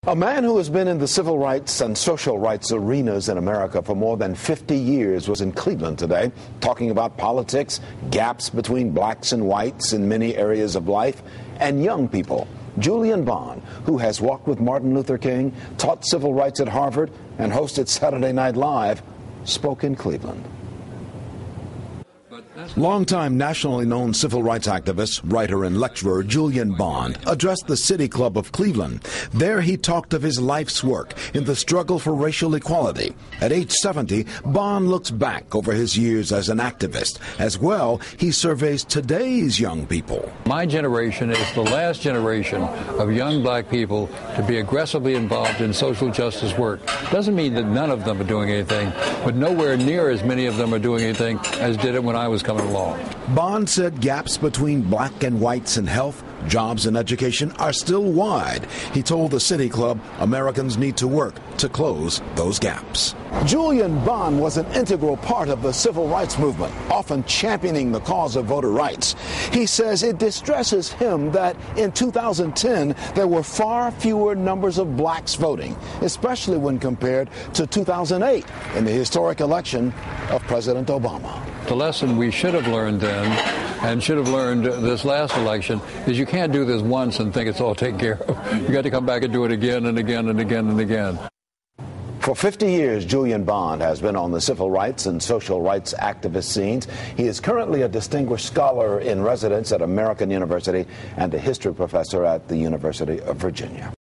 A man who has been in the civil rights and social rights arenas in America for more than 50 years was in Cleveland today, talking about politics, gaps between blacks and whites in many areas of life, and young people. Julian Bond, who has walked with Martin Luther King, taught civil rights at Harvard, and hosted Saturday Night Live, spoke in Cleveland. Longtime nationally known civil rights activist, writer, and lecturer Julian Bond addressed the City Club of Cleveland. There he talked of his life's work in the struggle for racial equality. At age 70, Bond looks back over his years as an activist. As well, he surveys today's young people. My generation is the last generation of young black people to be aggressively involved in social justice work. Doesn't mean that none of them are doing anything, but nowhere near as many of them are doing anything as did it when I was coming along. Bond said gaps between black and whites in health, jobs, and education are still wide. He told the City Club Americans need to work to close those gaps. Julian Bond was an integral part of the civil rights movement, often championing the cause of voter rights. He says it distresses him that in 2010 there were far fewer numbers of blacks voting, especially when compared to 2008 in the historic election of President Obama. The lesson we should have learned then, and should have learned this last election, is you can't do this once and think it's all taken care of. You got to come back and do it again and again and again and again. For 50 years, Julian Bond has been on the civil rights and social rights activist scenes. He is currently a distinguished scholar in residence at American University and a history professor at the University of Virginia.